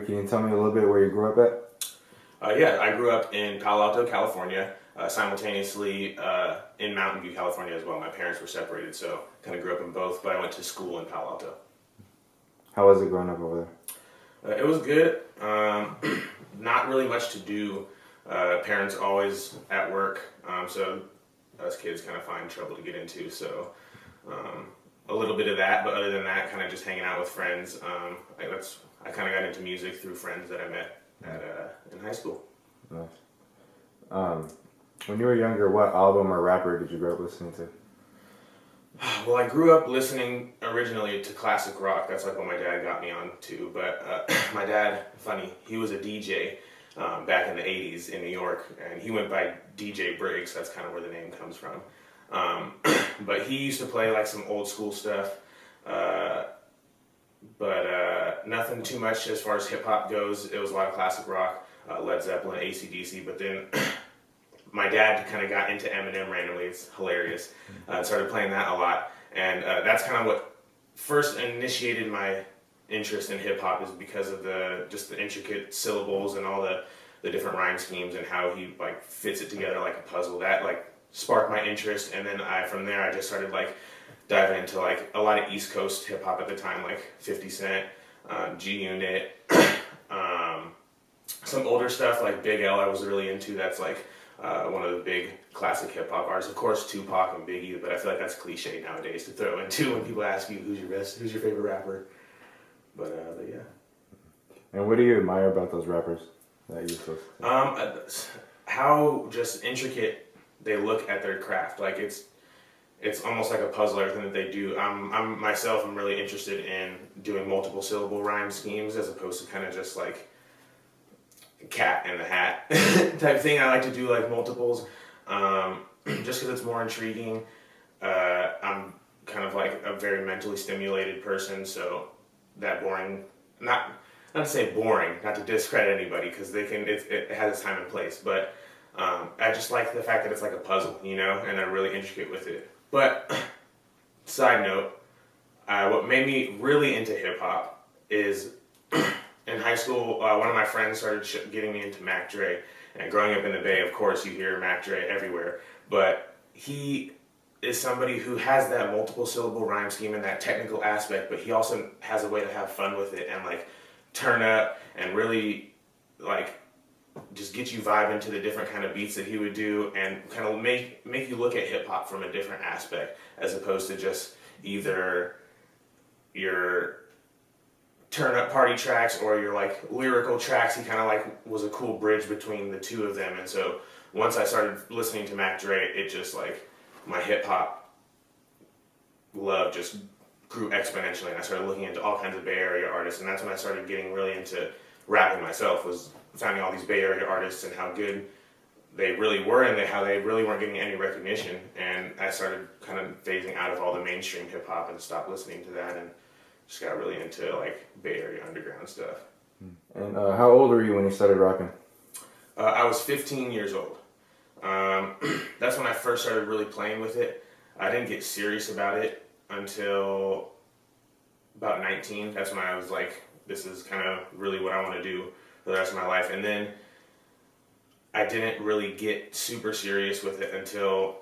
Can you tell me a little bit where you grew up at? Yeah, I grew up in Palo Alto, California, simultaneously in Mountain View, California as well. My parents were separated, so kind of grew up in both, but I went to school in Palo Alto. How was it growing up over there? It was good. Not really much to do. Parents always at work, so us kids kind of find trouble to get into, so a little bit of that, but other than that, kind of just hanging out with friends. I kind of got into music through friends that I met in high school. Nice. When you were younger, what album or rapper did you grow up listening to? Well, I grew up listening originally to classic rock. That's like what my dad got me on to. But my dad, funny, he was a DJ back in the 80s in New York, and he went by DJ Brig, so that's kind of where the name comes from. But he used to play like some old school stuff, but nothing too much as far as hip hop goes. It was a lot of classic rock, Led Zeppelin, AC/DC, but then my dad kind of got into Eminem randomly. It's hilarious. Started playing that a lot, and that's kind of what first initiated my interest in hip hop, is because of the intricate syllables and all the different rhyme schemes and how he like fits it together like a puzzle. That like sparked my interest, and then from there I just started like diving into like a lot of East Coast hip hop at the time, like 50 Cent, G Unit, some older stuff like Big L I was really into. That's like one of the big classic hip hop artists. Of course, Tupac and Biggie, but I feel like that's cliche nowadays to throw in too when people ask you who's your favorite rapper. But yeah. And what do you admire about those rappers that you listen to? How just intricate they look at their craft. Like it's almost like a puzzle, everything that they do. I'm myself, I'm really interested in doing multiple syllable rhyme schemes as opposed to kind of just like cat in the hat type thing. I like to do like multiples, just because it's more intriguing. I'm kind of like a very mentally stimulated person, so that boring, not to say boring, not to discredit anybody, because it has its time and place, but I just like the fact that it's like a puzzle, you know, and they're really intricate with it. But side note, what made me really into hip hop is in high school, one of my friends started getting me into Mac Dre. And growing up in the Bay, of course, you hear Mac Dre everywhere. But he is somebody who has that multiple syllable rhyme scheme and that technical aspect, but he also has a way to have fun with it and like turn up and really like just get you vibing to the different kind of beats that he would do, and kind of make you look at hip hop from a different aspect, as opposed to just either your turn up party tracks or your like lyrical tracks. He kind of like was a cool bridge between the two of them. And so once I started listening to Mac Dre, it just like my hip hop love just grew exponentially, and I started looking into all kinds of Bay Area artists, and that's when I started getting really into rapping myself, was finding all these Bay Area artists and how good they really were, and how they really weren't getting any recognition. And I started kind of phasing out of all the mainstream hip hop and stopped listening to that, and just got really into like Bay Area underground stuff. And how old were you when you started rapping? I was 15 years old. That's when I first started really playing with it. I didn't get serious about it until about 19. That's when I was like, this is kind of really what I want to do for the rest of my life. And then I didn't really get super serious with it until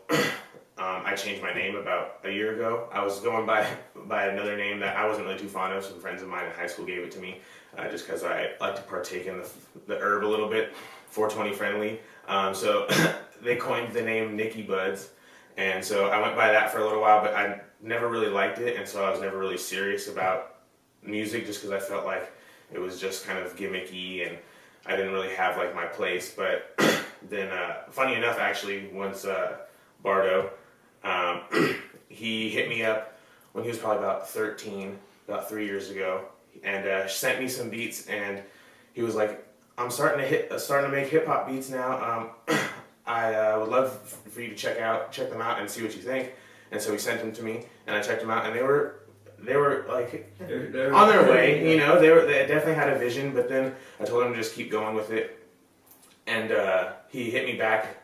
I changed my name about a year ago. I was going by another name that I wasn't really too fond of. Some friends of mine in high school gave it to me just because I like to partake in the herb a little bit, 420 friendly. So they coined the name Nicky Buds. And so I went by that for a little while, but I never really liked it. And so I was never really serious about music, just because I felt like it was just kind of gimmicky and I didn't really have like my place. But then funny enough, actually, once Bardo, he hit me up when he was probably about 13, about 3 years ago, and sent me some beats, and he was like, I'm starting to make hip hop beats now. I would love for you to check them out and see what you think. And so he sent them to me, and I checked them out, and they were like on their way, you know. They definitely had a vision. But then I told him to just keep going with it, and he hit me back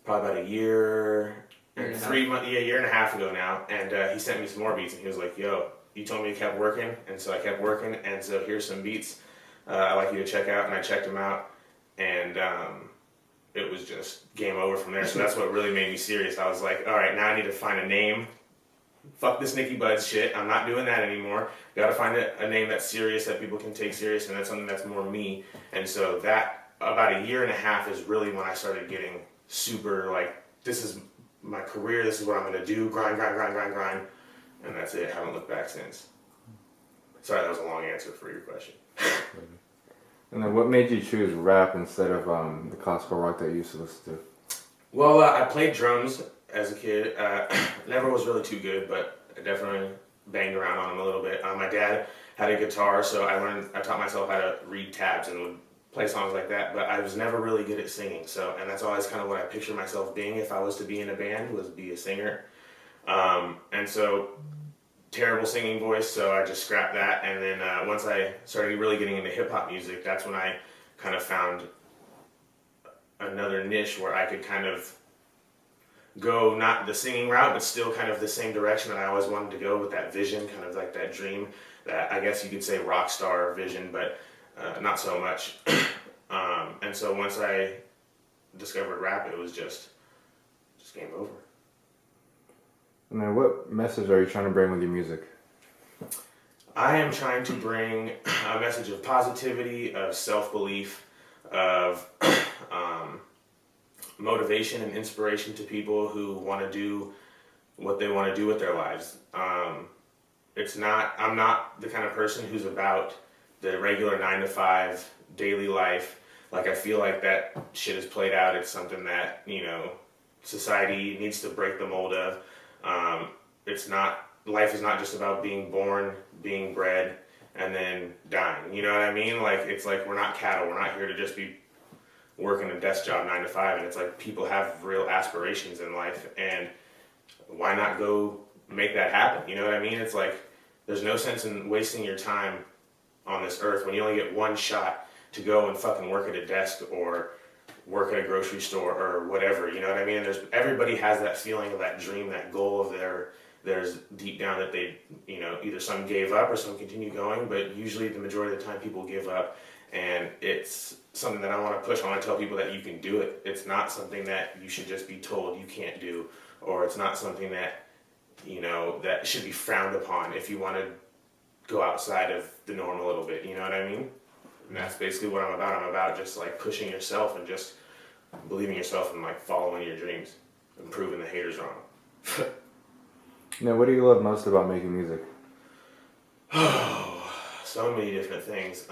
probably about a year and 3 months, a year and a half ago now, and he sent me some more beats, and he was like, "Yo, you told me you kept working," and so I kept working, and so here's some beats. I'd like you to check out. And I checked him out, and it was just game over from there. So that's what really made me serious. I was like, all right, now I need to find a name. Fuck this Nicky Buds shit. I'm not doing that anymore. Got to find a name that's serious, that people can take serious, and that's something that's more me. And so that, about a year and a half, is really when I started getting super, like, this is my career, this is what I'm going to do, grind, grind, grind, grind, grind. And that's it. I haven't looked back since. Sorry, that was a long answer for your question. And then what made you choose rap instead of the classical rock that you used to listen to? Well, I played drums as a kid. Never was really too good, but I definitely banged around on them a little bit. My dad had a guitar, so I taught myself how to read tabs and would play songs like that, but I was never really good at singing. So, and that's always kind of what I pictured myself being if I was to be in a band, was be a singer. And so, terrible singing voice, so I just scrapped that. And then once I started really getting into hip hop music, that's when I kind of found another niche where I could kind of go not the singing route, but still kind of the same direction that I always wanted to go, with that vision, kind of like that dream, that I guess you could say rock star vision, but not so much. And so once I discovered rap, it was just game over. And then what message are you trying to bring with your music? I am trying to bring a message of positivity, of self-belief, of motivation and inspiration to people who want to do what they want to do with their lives. I'm not the kind of person who's about the regular 9-to-5 daily life. Like, I feel like that shit is played out. It's something that, society needs to break the mold of. Life is not just about being born, being bred, and then dying. You know what I mean? Like, it's like we're not cattle. We're not here to just be working a desk job 9 to 5. And it's like people have real aspirations in life, and why not go make that happen? You know what I mean? It's like there's no sense in wasting your time on this earth when you only get one shot to go and fucking work at a desk or work at a grocery store or whatever, you know what I mean? And everybody has that feeling of that dream, that goal of there's deep down that they, either some gave up or some continue going, but usually the majority of the time people give up. And it's something that I want to push. I want to tell people that you can do it. It's not something that you should just be told you can't do, or it's not something that, that should be frowned upon if you want to go outside of the norm a little bit, you know what I mean? And that's basically what I'm about. I'm about just like pushing yourself and just believing yourself and like following your dreams and proving the haters wrong. Now, what do you love most about making music? Oh, so many different things.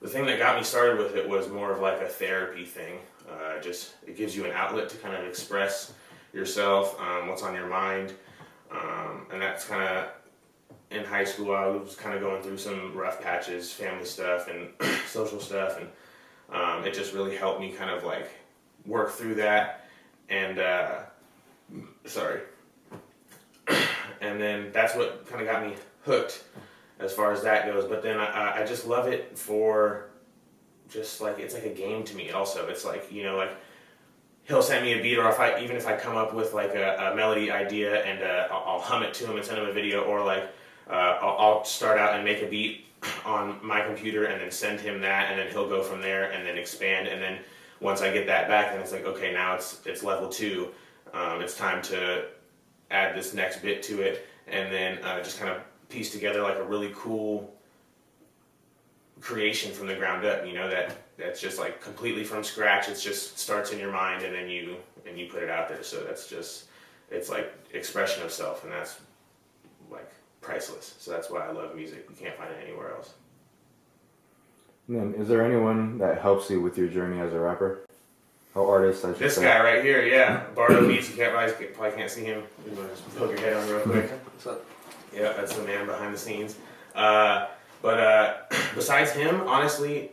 The thing that got me started with it was more of like a therapy thing. It gives you an outlet to kind of express yourself, what's on your mind. And that's kind of, in high school, I was kind of going through some rough patches, family stuff and social stuff, and it just really helped me kind of like work through that. And and then that's what kind of got me hooked as far as that goes. But then I just love it for just like, it's like a game to me also. It's like, like he'll send me a beat, or even if I come up with like a melody idea and I'll hum it to him and send him a video, or like I'll start out and make a beat on my computer and then send him that, and then he'll go from there and then expand. And then once I get that back, then it's like, okay, now it's level 2. It's time to add this next bit to it, and then just kind of piece together like a really cool creation from the ground up. That's just like completely from scratch. It just starts in your mind, and then you put it out there. So it's like expression of self, and that's like priceless. So that's why I love music. You can't find it anywhere else. And then, is there anyone that helps you with your journey as a rapper? Or artist, I should This say. guy right here, yeah. Bardo Beats, you probably can't see him. You want to just poke your head on real quick? What's up? Yeah, that's the man behind the scenes. But besides him, honestly,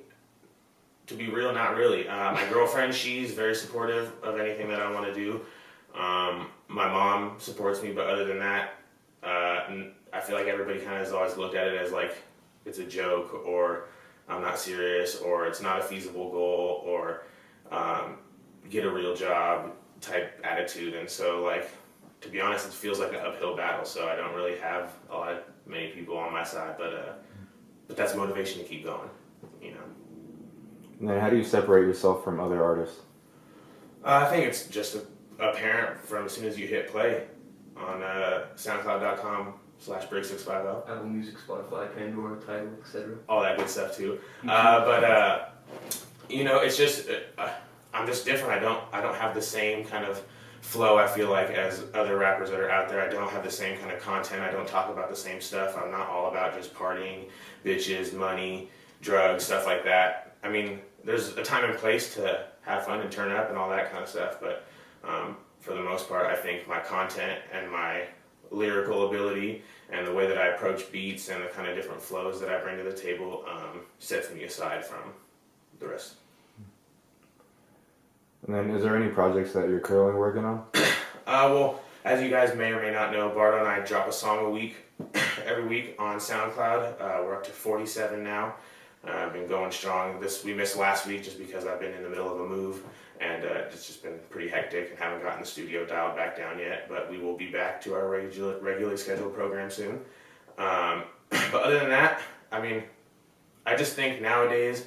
to be real, not really. My girlfriend, she's very supportive of anything that I want to do. My mom supports me, but other than that, I feel like everybody kind of has always looked at it as like it's a joke, or I'm not serious, or it's not a feasible goal, or get a real job type attitude. And so, like, to be honest, it feels like an uphill battle. So I don't really have many people on my side, but but that's motivation to keep going, you know. And then how do you separate yourself from other artists? I think it's just apparent from as soon as you hit play on SoundCloud.com/Brig650. Apple Music, Spotify, Pandora, Tidal, etc. All that good stuff too. But you know, it's just I'm just different. I don't have the same kind of flow, I feel like, as other rappers that are out there. I don't have the same kind of content. I don't talk about the same stuff. I'm not all about just partying, bitches, money, drugs, stuff like that. I mean, there's a time and place to have fun and turn up and all that kind of stuff, but for the most part, I think my content and my lyrical ability and the way that I approach beats and the kind of different flows that I bring to the table sets me aside from the rest. And then is there any projects that you're currently working on? Well, as you guys may or may not know, Bardo and I drop a song a week, every week on SoundCloud. We're up to 47 now. I've been going strong. We missed last week just because I've been in the middle of a move, and it's just been pretty hectic and haven't gotten the studio dialed back down yet. But we will be back to our regularly scheduled program soon. But other than that, I mean, I just think nowadays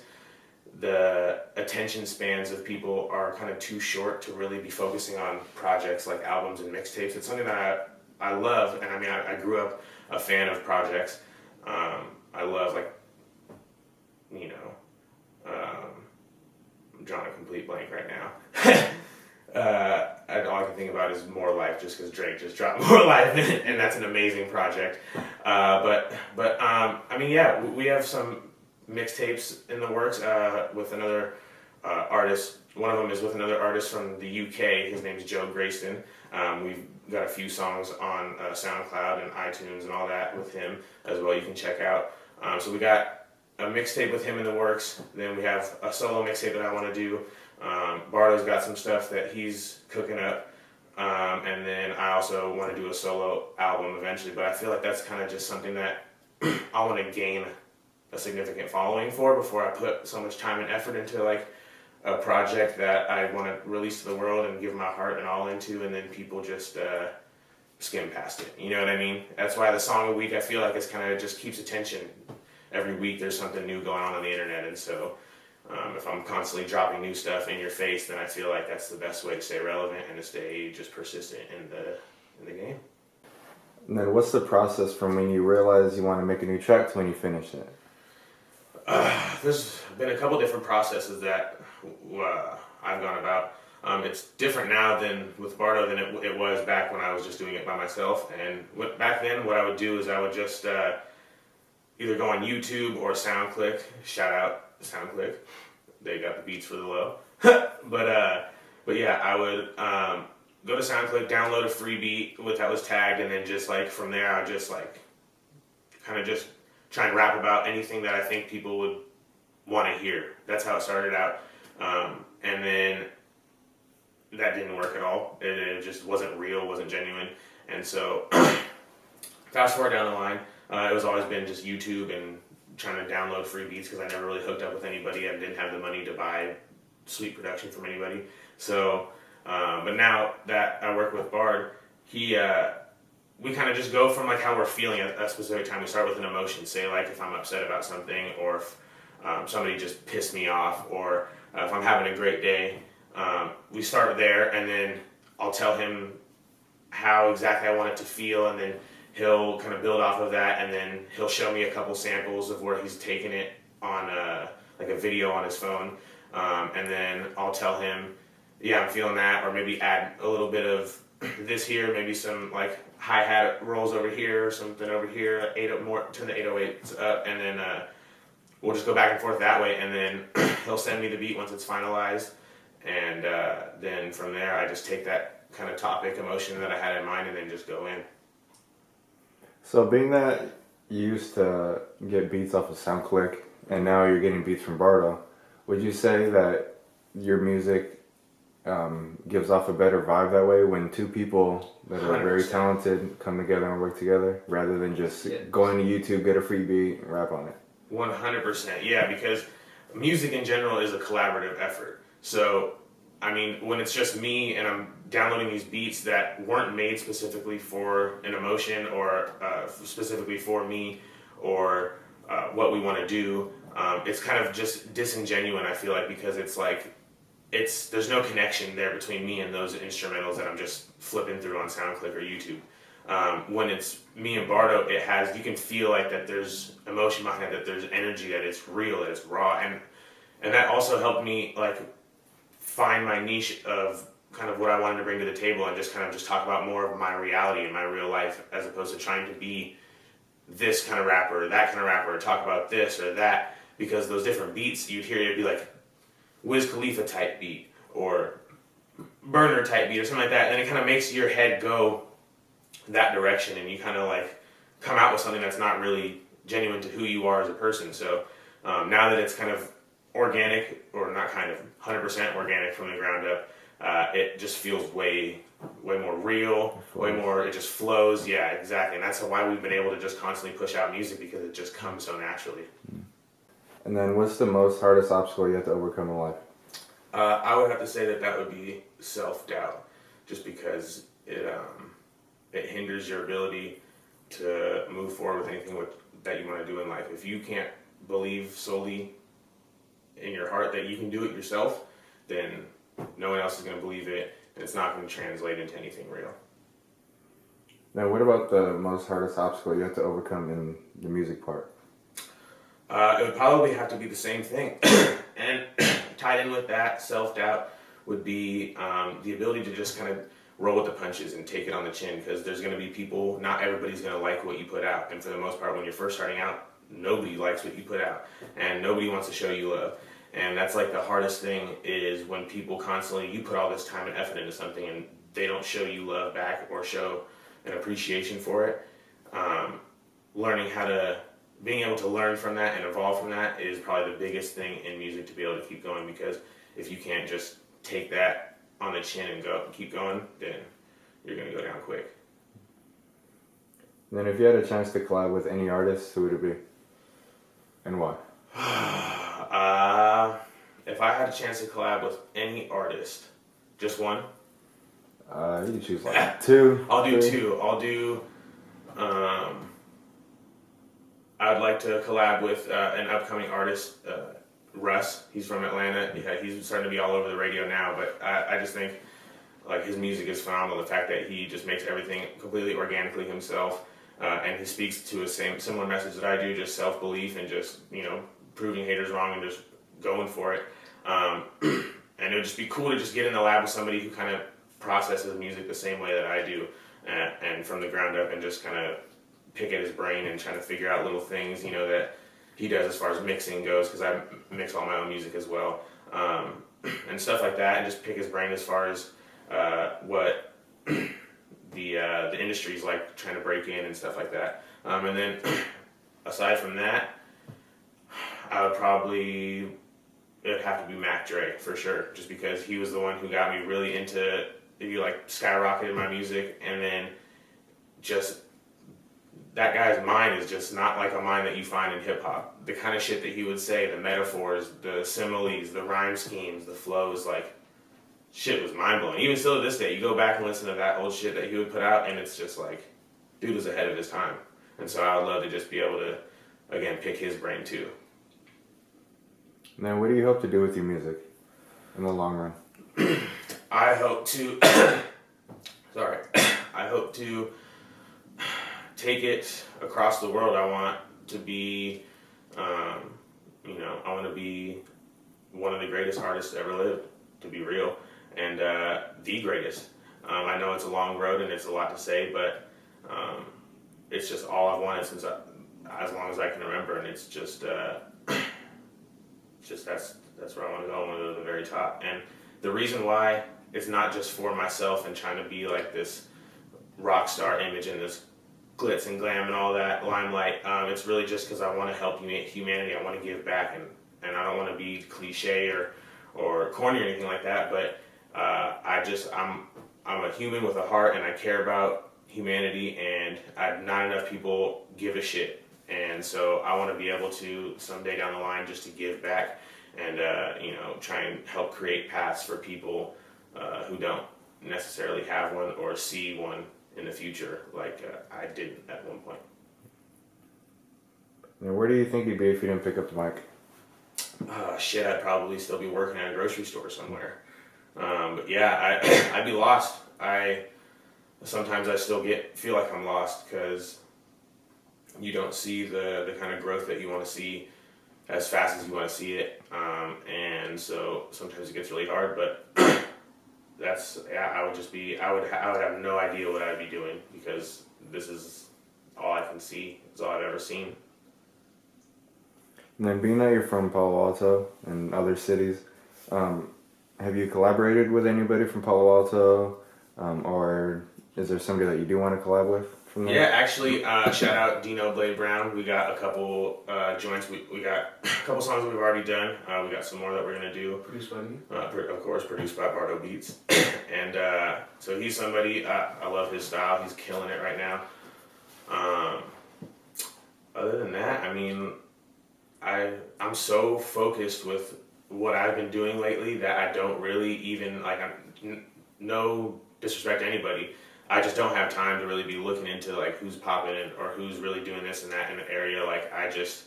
the attention spans of people are kind of too short to really be focusing on projects like albums and mixtapes. It's something that I love, and I mean, I grew up a fan of projects. I love, like, you know, I'm drawing a complete blank right now. All I can think about is More Life, just because Drake just dropped More Life, and that's an amazing project. But I mean, yeah, we have some mixtapes in the works with another artist. One of them is with another artist from the UK. His name is Joe Grayston. We've got a few songs on SoundCloud and iTunes and all that with him as well. You can check out. So we got a mixtape with him in the works. Then we have a solo mixtape that I want to do. Bardo's got some stuff that he's cooking up. And then I also want to do a solo album eventually. But I feel like that's kind of just something that I want to gain a significant following for before I put so much time and effort into, like, a project that I want to release to the world and give my heart and all into, and then people just skim past it. You know what I mean? That's why the song a week, I feel like, is kind of just keeps attention. Every week there's something new going on the internet, and so if I'm constantly dropping new stuff in your face, then I feel like that's the best way to stay relevant and to stay just persistent in the game. And then what's the process from when you realize you want to make a new track to when you finish it? There's been a couple different processes that I've gone about. It's different now than with Bardo than it was back when I was just doing it by myself. And back then, what I would do is I would just either go on YouTube or SoundClick. Shout out SoundClick. They got the beats for the low. But yeah, I would go to SoundClick, download a free beat that was tagged, and then just, like, from there I would just, like, kind of just try and rap about anything that I think people would want to hear. That's how it started out. And then that didn't work at all. It just wasn't real, wasn't genuine. And so fast forward down the line, it was always been just YouTube and trying to download free beats because I never really hooked up with anybody and didn't have the money to buy sweet production from anybody. So, but now that I work with Bard, we kind of just go from, like, how we're feeling at a specific time. We start with an emotion. Say, like, if I'm upset about something, or if somebody just pissed me off, or if I'm having a great day. We start there, and then I'll tell him how exactly I want it to feel, and then he'll kind of build off of that, and then he'll show me a couple samples of where he's taken it on like a video on his phone, and then I'll tell him, yeah, I'm feeling that, or maybe add a little bit of this here, maybe some, like, hi-hat rolls over here, or something over here, turn the 808s up, and then we'll just go back and forth that way, and then he'll send me the beat once it's finalized, and then from there I just take that kind of topic, emotion that I had in mind, and then just go in. So being that you used to get beats off of SoundClick, and now you're getting beats from Bardo, would you say that your music gives off a better vibe that way when two people that are 100%. Very talented come together and work together, rather than just going to YouTube, get a free beat, and rap on it? 100%, yeah, because music in general is a collaborative effort. So, I mean, when it's just me and I'm downloading these beats that weren't made specifically for an emotion or specifically for me, or what we want to do. It's kind of just disingenuous, I feel like, because it's like there's no connection there between me and those instrumentals that I'm just flipping through on SoundClick or YouTube. When it's me and Bardo, you can feel like that there's emotion behind it, that there's energy, that it's real, that it's raw, and that also helped me like find my niche of kind of what I wanted to bring to the table, and just kind of just talk about more of my reality and my real life, as opposed to trying to be this kind of rapper or that kind of rapper, or talk about this or that, because those different beats you'd hear, it'd be like Wiz Khalifa type beat or Burner type beat or something like that, and then it kind of makes your head go that direction, and you kind of like come out with something that's not really genuine to who you are as a person. So now that it's kind of organic, or not kind of 100% organic from the ground up, it just feels way more real, way more, it just flows. Yeah, exactly. And that's why we've been able to just constantly push out music, because it just comes so naturally. And then what's the most hardest obstacle you have to overcome in life? I would have to say that would be self-doubt, just because it hinders your ability to move forward with anything that you want to do in life. If you can't believe solely in your heart that you can do it yourself, then no one else is going to believe it, and it's not going to translate into anything real. Now, what about the most hardest obstacle you have to overcome in the music part? It would probably have to be the same thing. And tied in with that, self-doubt would be the ability to just kind of roll with the punches and take it on the chin, because there's going to be people, not everybody's going to like what you put out. And for the most part, when you're first starting out, nobody likes what you put out, and nobody wants to show you love. And that's like the hardest thing, is when people constantly, you put all this time and effort into something and they don't show you love back or show an appreciation for it. Being able to learn from that and evolve from that is probably the biggest thing in music, to be able to keep going, because if you can't just take that on the chin and go and keep going, then you're going to go down quick. And then if you had a chance to collab with any artist, who would it be? And why? If I had a chance to collab with any artist, just one? You can choose like two. I'll do two. I'd like to collab with an upcoming artist, Russ. He's from Atlanta. Yeah, he's starting to be all over the radio now, but I just think like his music is phenomenal. The fact that he just makes everything completely organically himself, and he speaks to a similar message that I do, just self-belief and just, proving haters wrong and just going for it. And it would just be cool to just get in the lab with somebody who kind of processes music the same way that I do, and from the ground up, and just kind of pick at his brain and trying to figure out little things, that he does as far as mixing goes, because I mix all my own music as well, and stuff like that, and just pick his brain as far as what the industry's like, trying to break in and stuff like that. And then aside from that, it would have to be Mac Dre for sure, just because he was the one who got me really into, skyrocketed my music, and then just that guy's mind is just not like a mind that you find in hip hop. The kind of shit that he would say, the metaphors, the similes, the rhyme schemes, the flows, like, shit was mind blowing. Even still to this day, you go back and listen to that old shit that he would put out, and it's just like, dude was ahead of his time. And so I would love to just be able to, again, pick his brain too. Now, what do you hope to do with your music in the long run? I hope to take it across the world. I want to be, I want to be one of the greatest artists ever lived, to be real, and the greatest. I know it's a long road and it's a lot to say, but it's just all I've wanted since as long as I can remember, and it's just that's where I want to go. I want to go to the very top, and the reason why, it's not just for myself and trying to be like this rock star image and this glitz and glam and all that limelight. It's really just because I want to help humanity. I want to give back, and I don't want to be cliche or corny or anything like that. But I'm a human with a heart, and I care about humanity, and not enough people give a shit. And so I want to be able to someday down the line just to give back and try and help create paths for people who don't necessarily have one or see one in the future, like I didn't at one point. And where do you think you'd be if you didn't pick up the mic? Shit, I'd probably still be working at a grocery store somewhere. But yeah, I'd be lost. Sometimes I still feel like I'm lost because you don't see the kind of growth that you want to see as fast as you want to see it, and so sometimes it gets really hard. But I would have no idea what I'd be doing because this is all I can see. It's all I've ever seen. And then being that you're from Palo Alto and other cities, have you collaborated with anybody from Palo Alto, or is there somebody that you do want to collab with from there? Yeah, actually, shout out Dino Blade Brown. We got a couple joints. We got a couple songs that we've already done. We got some more that we're gonna do. Produced by you? Of course, produced by Bardo Beats. And so he's somebody I love his style. He's killing it right now. Other than that, I mean, I'm so focused with what I've been doing lately that I don't really even no disrespect to anybody. I just don't have time to really be looking into like who's popping in or who's really doing this and that in the area. Like I'm just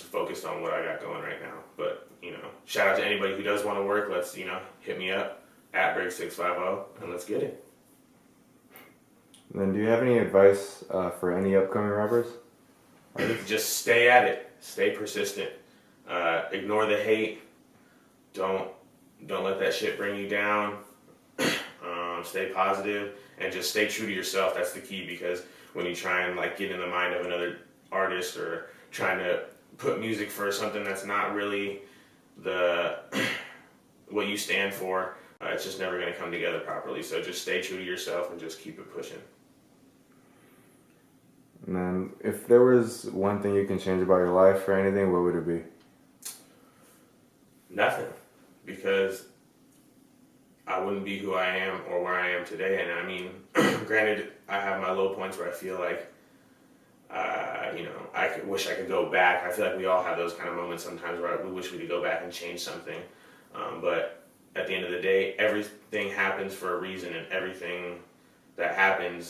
focused on what I got going right now. But shout out to anybody who does want to work. Let's hit me up at Brig 650 and let's get it. And then do you have any advice for any upcoming rappers? Just stay at it. Stay persistent. Ignore the hate. Don't let that shit bring you down. Stay positive and just stay true to yourself. That's the key, because when you try and like get in the mind of another artist or trying to put music for something that's not really what you stand for, it's just never going to come together properly. So just stay true to yourself and just keep it pushing. And then if there was one thing you can change about your life or anything, what would it be? Nothing, because I wouldn't be who I am or where I am today. And I mean, granted, I have my low points where I feel like, I wish I could go back. I feel like we all have those kind of moments sometimes where we wish we could go back and change something. But at the end of the day, everything happens for a reason, and everything that happened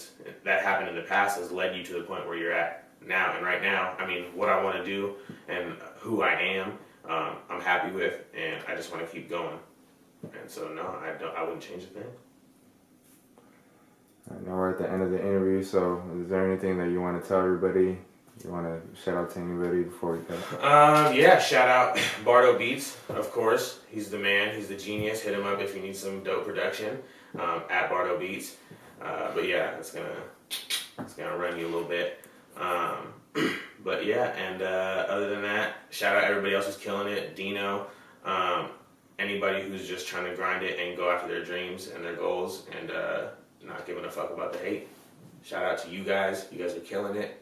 in the past has led you to the point where you're at now. And right now, I mean, what I want to do and who I am, I'm happy with, and I just want to keep going. And so, no, I wouldn't change a thing. I know we're at the end of the interview, so is there anything that you want to tell everybody? You want to shout out to anybody before we go? Yeah, shout out Bardo Beats, of course. He's the man. He's the genius. Hit him up if you need some dope production at Bardo Beats. But yeah, it's gonna run you a little bit. But yeah, and other than that, shout out everybody else who's killing it. Dino. Anybody who's just trying to grind it and go after their dreams and their goals and not giving a fuck about the hate. Shout out to you guys. You guys are killing it.